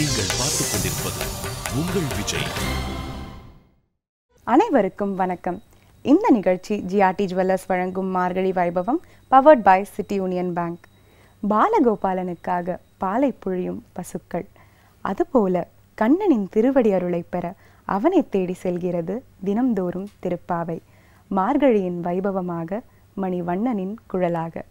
நீங்கள் பார்த்துக் கொண்டிருப்பது உங்கள் விஜய். அனைவருக்கும் வணக்கம். இந்த நிகழ்ச்சி ஜிஆர்டி ஜுவல்லர்ஸ் வழங்கும் மார்கழி வைபவம் powered by City Union Bank. பாலகோபாலனுக்காக பாலை பொழியும் பசுக்கள். அதுபோல கண்ணனின் திருவடி அருளை பெற அவனை தேடி செல்கிறது தினம்தோறும் திருப்பாவை. மார்கழியின் வைபவமாக மணிவண்ணனின் குழலாக.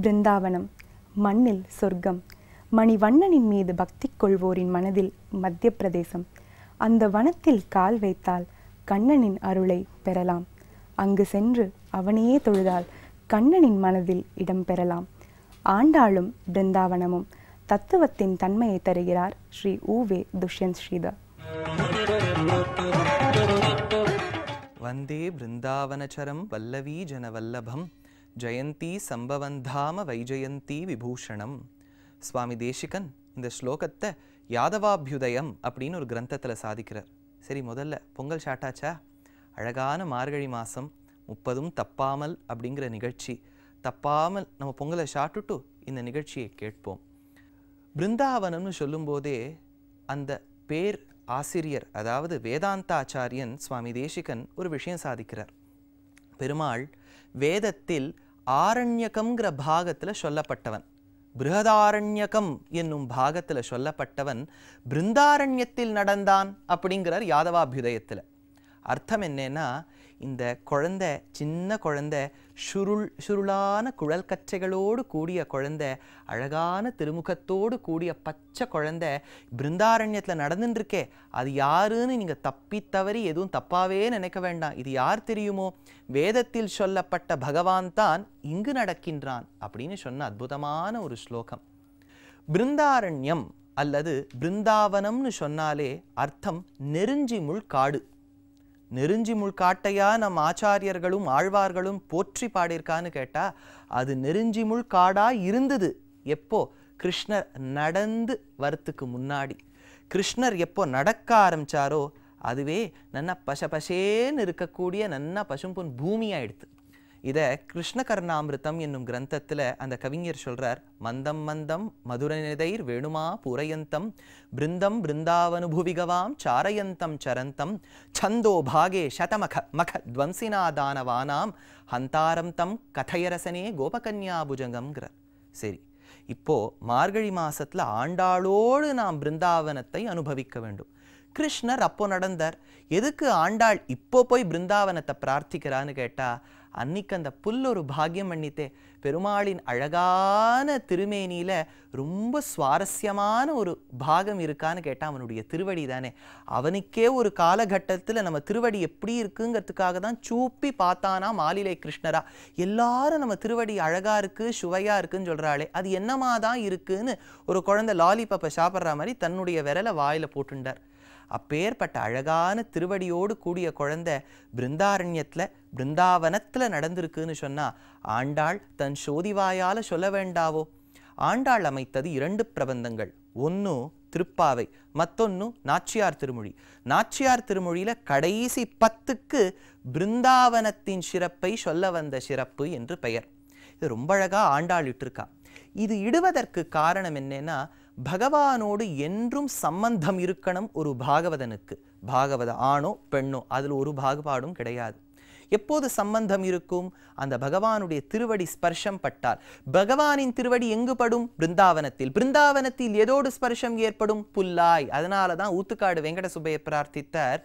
பிருந்தாவனம், மண்ணில் சொர்க்கம். மணிவண்ணனின் மீது பக்தி கொள்வோரின் மனதில் மத்திய பிரதேசம். அந்த வனத்தில் கால் வைத்தால் கண்ணனின் அருளை பெறலாம். அங்கு சென்று அவனையே தொழுதால் கண்ணனின் மனதில் இடம் பெறலாம். ஆண்டாளும் பிருந்தாவனமும் தத்துவத்தின் தன்மையை தருகிறார் ஸ்ரீ ஊவே துஷ்யந்த் ஸ்ரீதர். வந்தே பிருந்தாவனச்சரம் வல்லவி ஜனவல்லபம் ஜெயந்தி சம்பவந்தாம வைஜயந்தி விபூஷணம். சுவாமி தேசிகன் இந்த ஸ்லோகத்தை யாதவாபியுதயம் அப்படின்னு ஒரு கிரந்தத்தில் சாதிக்கிறார். சரி, முதல்ல பொங்கல் ஷாட்டாச்சா? அழகான மார்கழி மாதம் 30 தப்பாமல் அப்படிங்கிற நிகழ்ச்சி. தப்பாமல் நம்ம பொங்கலை ஷாட்டுட்டு இந்த நிகழ்ச்சியை கேட்போம். பிருந்தாவனம்னு சொல்லும்போதே அந்த பேர் ஆசிரியர், அதாவது வேதாந்தாச்சாரியன் சுவாமி தேசிகன் ஒரு விஷயம் சாதிக்கிறார். பெருமாள் வேதத்தில் ஆரண்யகம்ங்கிற பாகத்தில் சொல்லப்பட்டவன், பிருஹதாரண்யகம் என்னும் பாகத்தில் சொல்லப்பட்டவன் பிருந்தாரண்யத்தில் நடந்தான் அப்படிங்கிறார் யாதவாபியுதயத்தில். அர்த்தம் என்னன்னா, இந்த குழந்தை, சின்ன குழந்தை, சுருளான குழல் கச்சைகளோடு கூடிய குழந்தை, அழகான திருமுகத்தோடு கூடிய பச்சை குழந்தை பிருந்தாரண்யத்தில் நடந்துட்டுருக்கே, அது யாருன்னு நீங்கள் தப்பி தவறி எதுவும் தப்பாவே நினைக்க வேண்டாம். இது யார் தெரியுமோ? வேதத்தில் சொல்லப்பட்ட பகவான் தான் இங்கு நடக்கின்றான் அப்படின்னு சொன்ன அற்புதமான ஒரு ஸ்லோகம். பிருந்தாரண்யம் அல்லது பிருந்தாவனம்னு சொன்னாலே அர்த்தம் நெருஞ்சி முள் காடு. நெருஞ்சி முள் காட்டையா நம் ஆச்சாரியர்களும் ஆழ்வார்களும் போற்றி பாடியிருக்கான்னு கேட்டால் அது நெருஞ்சி முள் காடாக இருந்தது. எப்போ? கிருஷ்ணர் நடந்து வரத்துக்கு முன்னாடி. கிருஷ்ணர் எப்போ நடக்க ஆரம்பித்தாரோ அதுவே நன்னா பசேன்னு இருக்கக்கூடிய நன்னா பசும்பொன் பூமியாகிடுது. இதை கிருஷ்ணகர்ணாமிருதம் என்னும் கிரந்தத்தில் அந்த கவிஞர் சொல்றார். மந்தம் மந்தம் மதுரநிதைர் வேணுமா பூரயந்தம் பிருந்தம் பிருந்தாவனுபுவிகவாம் சாரயந்தம் சரந்தம் சந்தோ பாகே சதமக மக துவம்சினாதானவானாம் ஹந்தாரம் தம் கதையரசனே கோபகன்யா புஜங்கம்ங்கிறார். சரி, இப்போ மார்கழி மாசத்துல ஆண்டாளோடு நாம் பிருந்தாவனத்தை அனுபவிக்க வேண்டும். கிருஷ்ணர் அப்போ நடந்தார். எதுக்கு ஆண்டாள் இப்போ போய் பிருந்தாவனத்தை பிரார்த்திக்கிறான்னு கேட்டா, அன்னைக்கு அந்த புல் ஒரு பாக்கியம் பண்ணித்தே. பெருமாளின் அழகான திருமேனியில ரொம்ப சுவாரஸ்யமான ஒரு பாகம் இருக்கான்னு கேட்டா அவனுடைய திருவடி தானே. அவனுக்கே ஒரு காலகட்டத்தில் நம்ம திருவடி எப்படி இருக்குங்கிறதுக்காக தான் சூப்பி பார்த்தானா மாலிலை கிருஷ்ணரா. எல்லாரும் நம்ம திருவடி அழகா இருக்கு சுவையா இருக்குன்னு சொல்றாளே, அது என்னமா தான் இருக்குன்னு ஒரு குழந்தை லாலிபப்பை சாப்பிட்ற மாதிரி தன்னுடைய விரலை வாயில போட்டுண்டார். அப்பேற்பட்ட அழகான திருவடியோடு கூடிய குழந்தை பிருந்தாரண்யத்துல பிருந்தாவனத்துல நடந்திருக்குன்னு சொன்னா ஆண்டாள் தன் சோதிவாயால சொல்ல வேண்டாவோ. ஆண்டாள் அமைத்தது 2 பிரபந்தங்கள். ஒன்னு திருப்பாவை, மத்தொன்னு நாச்சியார் திருமொழி. நாச்சியார் திருமொழியில கடைசி 10க்கு பிருந்தாவனத்தின் சிறப்பை சொல்ல வந்த சிறப்பு என்று பெயர். இது ரொம்ப அழகா ஆண்டாள் இட்டிருக்கா. இது இடுவதற்கு காரணம் என்னன்னா, பகவானோடு என்றும் சம்பந்தம் இருக்கணும் ஒரு பாகவதனுக்கு. பாகவத ஆணோ பெண்ணோ அதில் ஒரு பாகுபாடும் கிடையாது. எப்போது சம்பந்தம் இருக்கும்? அந்த பகவானுடைய திருவடி ஸ்பர்ஷம் பட்டால். பகவானின் திருவடி எங்கு படும்? பிருந்தாவனத்தில். பிருந்தாவனத்தில் எதோடு ஸ்பர்ஷம் ஏற்படும்? புல்லாய். அதனால தான் ஊத்துக்காடு வெங்கட சுப்பைய பிரார்த்தித்தார்,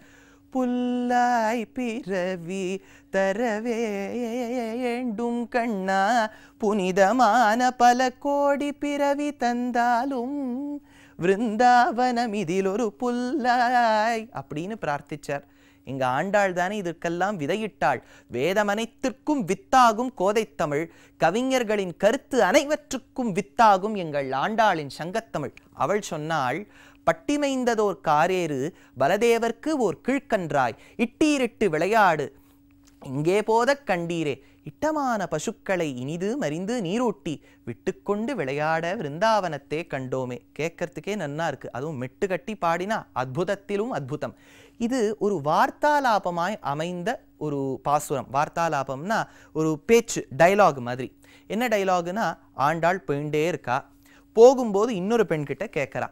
புல்லாய் பிறவி தரவேண்டும் கண்ணா, புனிதமான பல கோடி பிறவி தந்தாலும் விருந்தாவனம் இதில் ஒரு புல்லாய் அப்படின்னு பிரார்த்திச்சார். இங்க ஆண்டாள் தானே இதற்கெல்லாம் விதையிட்டாள். வேதமனைத்திற்கும் வித்தாகும் கோதைத்தமிழ், கவிஞர்களின் கருத்து அனைவற்றுக்கும் வித்தாகும் எங்கள் ஆண்டாளின் சங்கத்தமிழ். அவள் சொன்னாள், பட்டிமைந்ததோர் காரேறு பலதேவர்க்கு ஓர் கீழ்கன்றாய் இட்டீரிட்டு விளையாடு இங்கே போதக் கண்டீரே, இட்டமான பசுக்களை இனிது மறிந்து நீரூட்டி விட்டுக்கொண்டு விளையாட விருந்தாவனத்தே கண்டோமே. கேட்கறதுக்கே நன்னா இருக்கு. அதுவும் மெட்டு கட்டி பாடினா அத்புதத்திலும் அத்புதம். இது ஒரு வார்த்தாலாபமாய் அமைந்த ஒரு பாசுரம். வார்த்தாலாபம்னா ஒரு பேச்சு, டைலாக் மாதிரி. என்ன டைலாகுனா, ஆண்டாள் போயிண்டே இருக்கா. போகும்போது இன்னொரு பெண்கிட்ட கேட்கறா,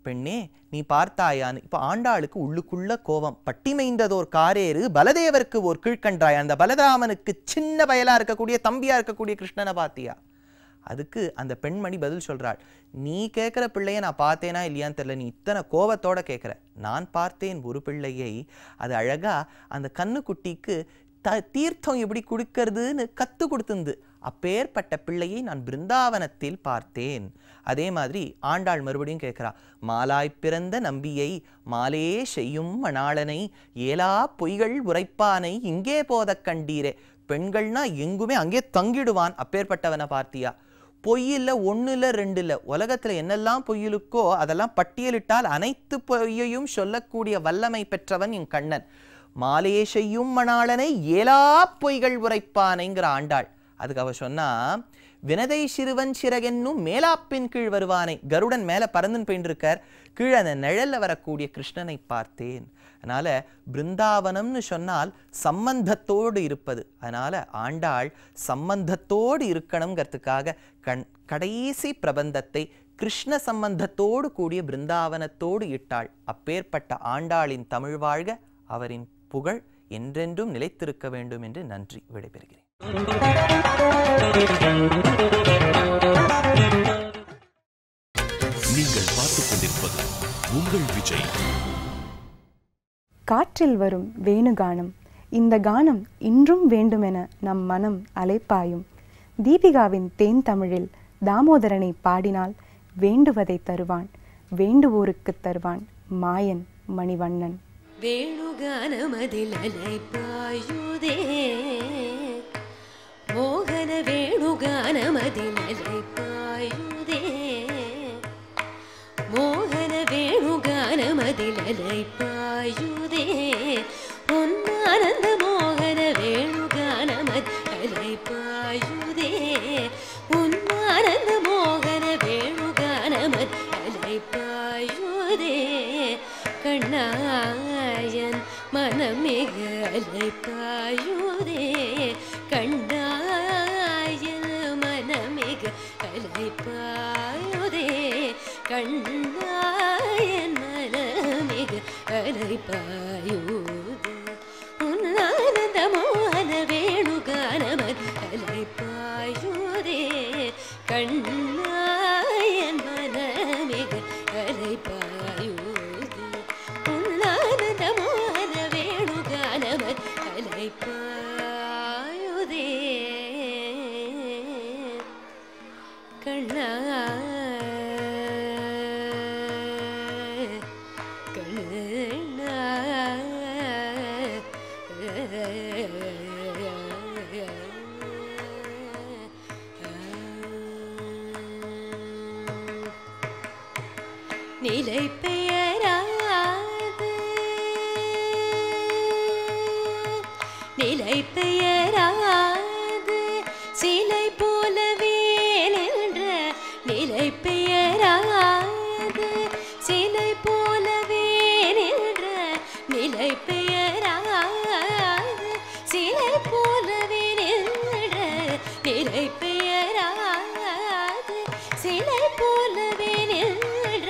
பெண்ணே நீ பார்த்தாயான்னு. இப்போ ஆண்டாளுக்கு உள்ளுக்குள்ள கோபம். பட்டிமைந்ததோர் காரேறு பலதேவருக்கு ஓர் கீழ்கன்றாய். அந்த பலராமனுக்கு சின்ன பயலா இருக்கக்கூடிய தம்பியா இருக்கக்கூடிய கிருஷ்ணனை பார்த்தியா? அதுக்கு அந்த பெண்மணி பதில் சொல்றாள், நீ கேட்குற பிள்ளைய நான் பார்த்தேனா இல்லையான்னு தெரியல, நீ இத்தனை கோபத்தோட கேட்குற. நான் பார்த்தேன் ஒரு பிள்ளையை, அது அழகா அந்த கண்ணுக்குட்டிக்கு தீர்த்தம் எப்படி குடிக்கிறதுன்னு கத்து கொடுத்துந்து. அப்பேற்பட்ட பிள்ளையை நான் பிருந்தாவனத்தில் பார்த்தேன். அதே மாதிரி ஆண்டாள் மறுபடியும் கேட்கிறா, மாலாய் பிறந்த நம்பியை மாலே செய்யும் மணாளனை ஏலா பொய்கள் உரைப்பானை இங்கே போத கண்டீரே. பெண்கள்னா எங்குமே அங்கே தங்கிடுவான். அப்பேற்பட்டவனை பார்த்தியா? பொய்யில்ல, 1 இல்ல 2 இல்ல, உலகத்துல என்னெல்லாம் பொய்யிலுக்கோ அதெல்லாம் பட்டியலிட்டால் அனைத்து பொய்யையும் சொல்லக்கூடிய வல்லமை பெற்றவன் என் கண்ணன். மாலே செய்யும் மணாளனை ஏலா பொய்கள் உரைப்பானைங்கிற ஆண்டாள். அதுக்கு அவ சொன்னா, வினதை சிறுவன் சிறகென்னும் மேலாப்பின் கீழ் வருவானை. கருடன் மேல பறந்துன்னு போயிட்டு இருக்கார், கீழே அந்த நிழல்ல வரக்கூடிய கிருஷ்ணனை பார்த்தேன். அதனால பிருந்தாவனம்னு சொன்னால் சம்பந்தத்தோடு இருப்பது. அதனால ஆண்டாள் சம்பந்தத்தோடு இருக்கணுங்கிறதுக்காக கடைசி பிரபந்தத்தை கிருஷ்ண சம்பந்தத்தோடு கூடிய பிருந்தாவனத்தோடு இட்டாள். அப்பேற்பட்ட ஆண்டாளின் தமிழ் வாழ்க, அவரின் புகழ் என்றென்றும் நிலைத்திருக்க வேண்டும் என்று நன்றி. விடைபெறுகிறேன். நீங்கள் பார்த்துக் கொண்டிருப்பது உங்கள் விஜய். காற்றில் வரும் வேணுகானம். இந்த கானம் இன்றும் வேண்டுமென நம் மனம் அலைப்பாயும். தீபிகாவின் தேன் தமிழில் தாமோதரனை பாடினால் வேண்டுவதை தருவான், வேண்டுவோருக்கு தருவான் மாயன் மணிவண்ணன். வேணுகானமதில் அலைப்பாயுதே, மோகன வேணுகானமதில் அலைப்பாயுதே, மோகன வேணுகானமதில் அலைப்பாயுதே, உன்னானந்த மோகன வேணுகானமதில் அலைப்பாயுதே, உன்னானந்த மோகன வேணுகானமதில் அலைப்பாயுதே, கண்ணாயன் மனமிக அலைப்பாயுதே, கண்ணா கண்ணாயன் மனமிக அலைபாயுதே உன்னானந்த மோகன வேணுகானமத் அலைபாயுதே கண்ணா நிலை பெயராது நிலை பெயராது சிலை போலவே நின்ற நிலை பெயராது சிலை போலவே நின்ற நிலை பெயராது சிலை போலவே நின்ற நிலை பெயராது சிலை போலவே நின்ற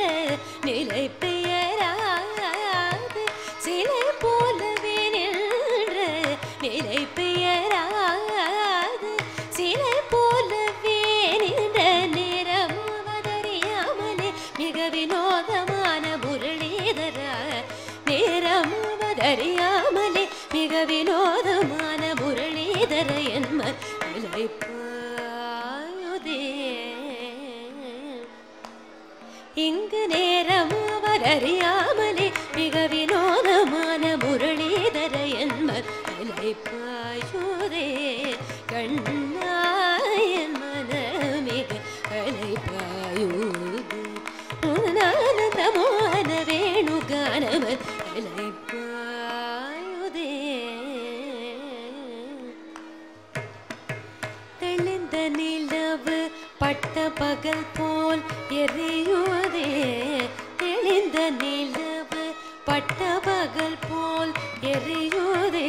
நிலை பெயராது சிலை போலவே நின்ற நிலை பெயராது சிலை போலவே நின்ற நேரமாவதறியாமலே மிக வினோதமான முரளிதர நேரமாவதறியாமலே மிக வினோதமான முரளிதர என்மர் அலைபாயுதே இங்கு நேரம் அவர் அறியாமலே மிக வினோதமான முரளிதர என்மர் அலைபாயுதே கண்ணாயன் மனமிக அலைபாயுதே உன்னானந்த மோகன வேணுகானமத் அலைபாயுதே தெளிந்த நிலவு பட்ட பகல் போல் எரியுதே தெளிந்த நிலவு பட்ட பகல் போல் எரியுதே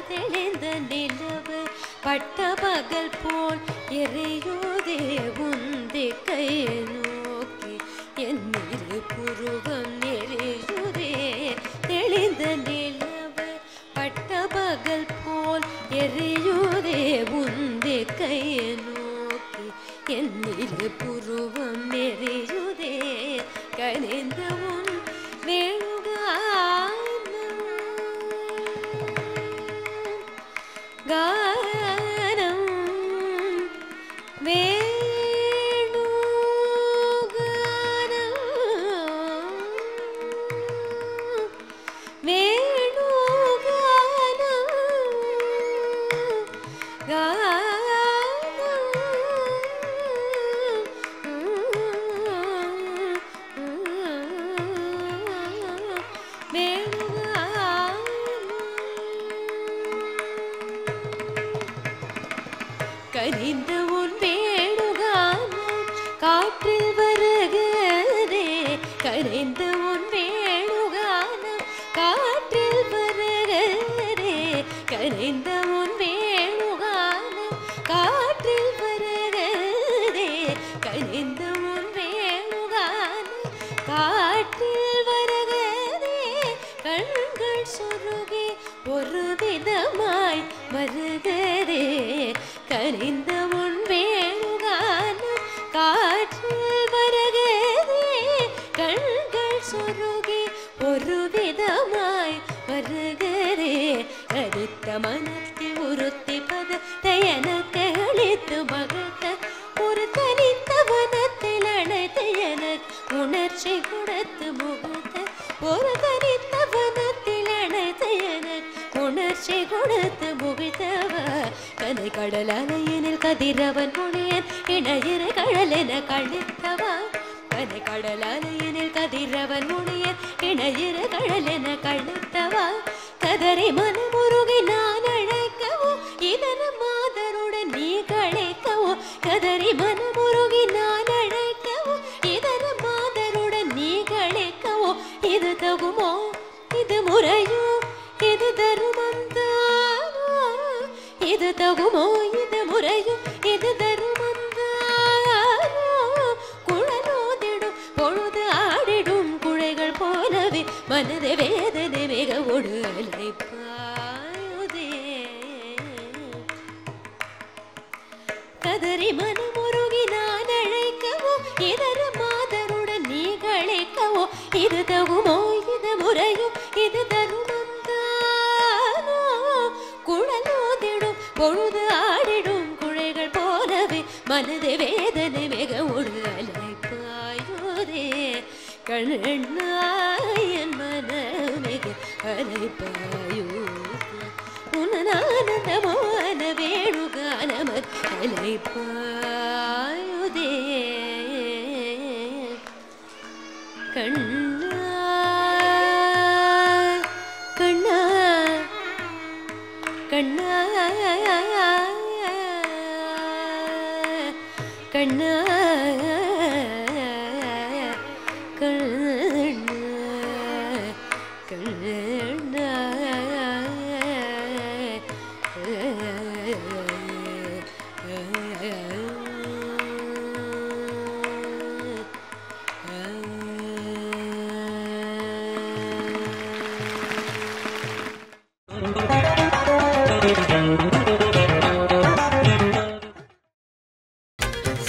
தெளிந்த நிலவு பட்ட பகல் போல் எரியுதே உந்தி கை நோக்கி என் இரு புருவம் எரியுதே தெளிந்த நிலவு பட்ட பகல் போல் எரியுதே உந்தி கை நோக்கி என் இரு புருவம் எரியுதே கனிந்த உன் வேணுகானம் கானம் வேணுகானம் வேணுகானம் கனிந்த உன் வேணுகானம் காற்றில் வருகிறதே கனிந்த உன் வேணுகானம் காற்றில் வருகிறதே கனிந்த உன் வேணுகானம் காற்றில் வருகிறதே கனிந்த உன் வேணுகானம் காற்றில் வருகிறதே கண்கள் சொருகி ஒரு விதமாய் வருகிறதே கனிந்த உன் வேணுகானம் காற்றில் வருகிறதே கண்கள் சொருகி ஒரு விதமாய் வருகிறதே கருத்த மனத்தை உறுத்தி பதத்தை எனக்கு அளித்து மகிழ்த்த ஒரு தனித்த வனத்தில் அழைத்து எனக்கு உணர்ச்சி கொடுத்து முகத்த ஒரு தனித்த வனத்தில் அழைத்து எனக்கு உணர்ச்சி கொடுத்து முகித்தவ கதை கடல் அலையினில் கதிரவன் மொழியன் இணையிரு கடல் என கழித்தவா கதை கடல் அலையினில் கதிரவன் மொழியன் இணையிரு கடல் என கழித்தவா கதறி மனமுருகி நான் அழைக்கவோ இதன மாதருடன் நீ கழைக்கவோ கதறி மனமுருகி நான் அழைக்கவோ இதன மாதருடன் நீ கழைக்கவோ இது தகுமோ இது முறையோ இது தருமம் தானோ இது தகுமோ இது முறையோ இது தருமம் தானோ குழலோதிடும் பொழுது ஆடிடும் குழைகள் போலவே மனது வேதனை மிக ஒடுலை பாயுதே கதறி மனமுருகி இதர மாதருடன் நீ களிக்கவோ இது தகுமோ இது முறையோ இது தருமந்தானோ குழலோதிடும் பொழுது ஆடிடும் குழைகள் போலவே மனது வேதனை மிக ஒரு அலைப்பாயுதே கண்ணாயன் மனமிக அலைப்பாயோ உனநானந்தமோன வேணுகானமர் அலைப்பாயுதே கண்ணா கண்ணா கண்ணா கண்ணா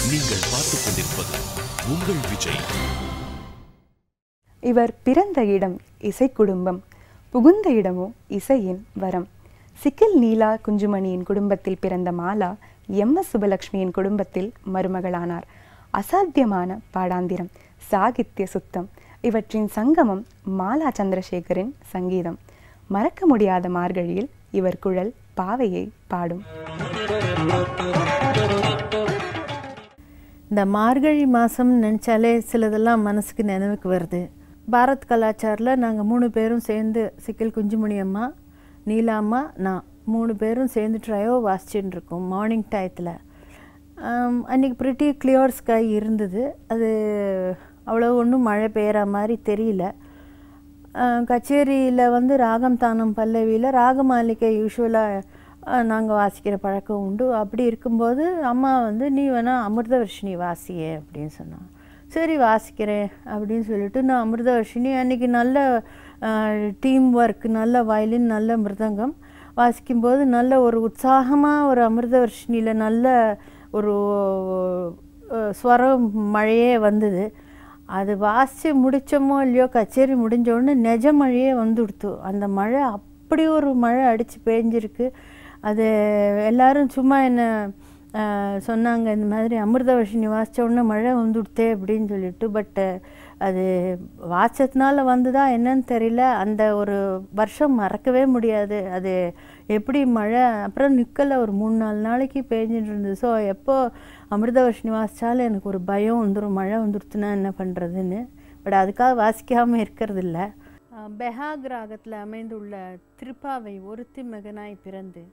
நீங்கள் பார்த்துக் கொண்டிருப்பது உங்கள் விஜய். இவர் பிறந்த இடம் இசை குடும்பம், புகுந்த இடமோ இசையின் வரம். சிக்கில் நீலா குஞ்சுமணியின் குடும்பத்தில் பிறந்த மாலா எம்.எஸ். சுபலட்சுமியின் குடும்பத்தில் மருமகளானார். அசாத்தியமான பாடாந்திரம், சாகித்ய சுத்தம் இவற்றின் சங்கமம் மாலா சந்திரசேகரின் சங்கீதம். மறக்க முடியாத மார்கழியில் இவர் குழல் பாவையை பாடும். இந்த மார்கழி மாதம் நினச்சாலே சிலதெல்லாம் மனசுக்கு நினைவுக்கு வருது. பாரத் கலாச்சாரில் நாங்கள் 3 பேரும் சேர்ந்து, சிக்கல் குஞ்சுமணி அம்மா, நீலா அம்மா, நான் 3 பேரும் சேர்ந்து ட்ரையோ வாசிச்சுட்டு இருக்கோம் மார்னிங் டயத்தில். அன்றைக்கி ப்ரிட்டி கிளியர் ஸ்கை இருந்தது. அது அவ்வளோ ஒன்றும் மழை பெய்கிற மாதிரி தெரியல. கச்சேரியில் வந்து ராகம் தானம் பல்லவியில் ராகமாலிகை யூஸ்வலாக நாங்கள் வாசிக்கிற பழக்கம் உண்டு. அப்படி இருக்கும்போது அம்மா வந்து நீ வேணால் அமிர்தவர்ஷினி வாசியே அப்படின்னு சொன்னான். சரி வாசிக்கிறேன் அப்படின்னு சொல்லிட்டு நான் அமிர்தவர்ஷினி அன்றைக்கி நல்ல டீம் ஒர்க், நல்ல வயலின், நல்ல மிருதங்கம் வாசிக்கும்போது நல்ல ஒரு உற்சாகமாக ஒரு அமிர்தவர்ஷினியில் நல்ல ஒரு ஸ்வரம் மழையே வந்தது. அது வாசித்து முடித்தோமோ இல்லையோ, கச்சேரி முடிஞ்சோடனே நெஜ மழையே வந்துடுத்து. அந்த மழை அப்படி ஒரு மழை அடித்து பேஞ்சிருக்கு. அது எல்லோரும் சும்மா என்ன சொன்னாங்க, இந்த மாதிரி அமிர்தவர்ஷினி வாசித்த உடனே மழை வந்துடுத்தே அப்படின்னு சொல்லிட்டு. பட்டு அது வாசத்தினால வந்துதா என்னன்னு தெரியல. அந்த ஒரு வருஷம் மறக்கவே முடியாது. அது எப்படி மழை அப்புறம் நிற்கலை, ஒரு 3-4 நாளைக்கு பேஞ்சிட்டு இருந்தது. ஸோ எப்போ அமிர்தவர்ஷினி வாசித்தாலும் எனக்கு ஒரு பயம் வந்துடும், மழை வந்துடுத்துனா என்ன பண்ணுறதுன்னு. பட் அதுக்காக வாசிக்காமல் இருக்கிறதில்ல. பெஹாக் ராகத்தில் அமைந்துள்ள திருப்பாவை ஒருத்தி மகனாய் பிறந்து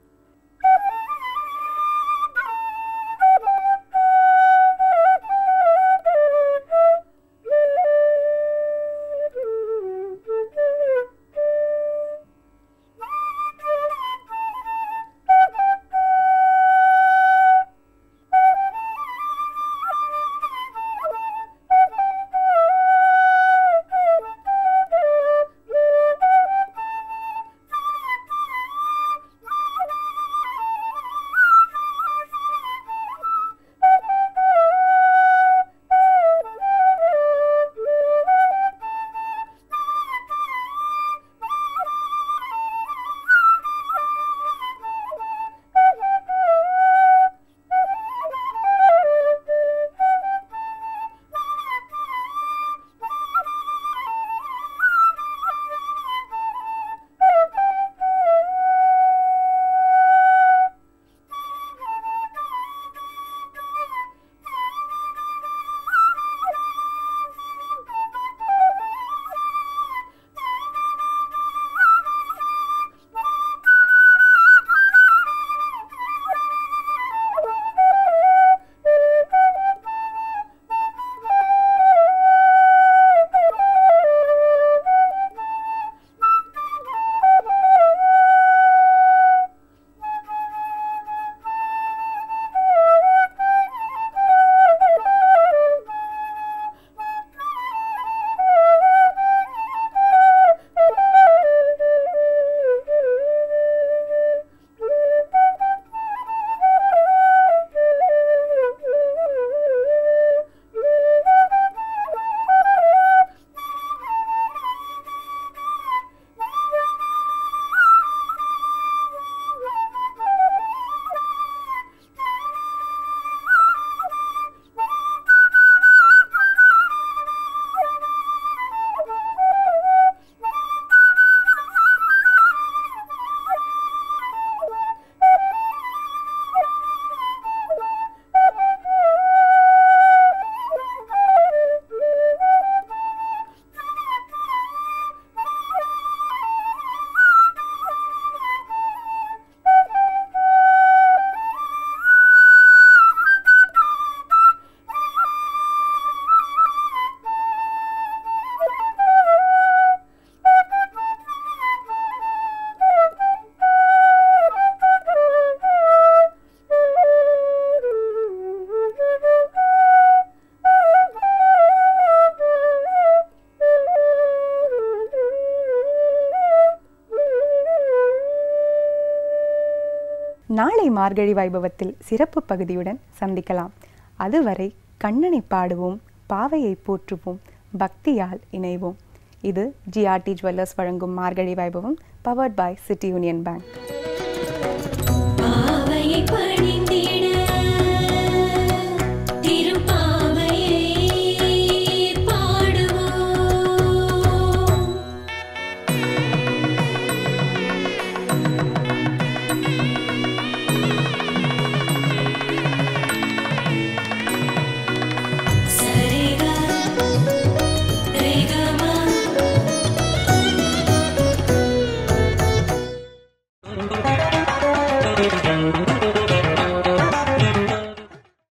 நாளை மார்கழி வைபவத்தில் சிறப்பு பகுதியுடன் சந்திக்கலாம். அதுவரை கண்ணனை பாடுவோம், பாவையை போற்றுவோம், பக்தியால் இணைவோம். இது GRT ஜுவல்லர்ஸ் வழங்கும் மார்கழி வைபவம், powered by City Union bank.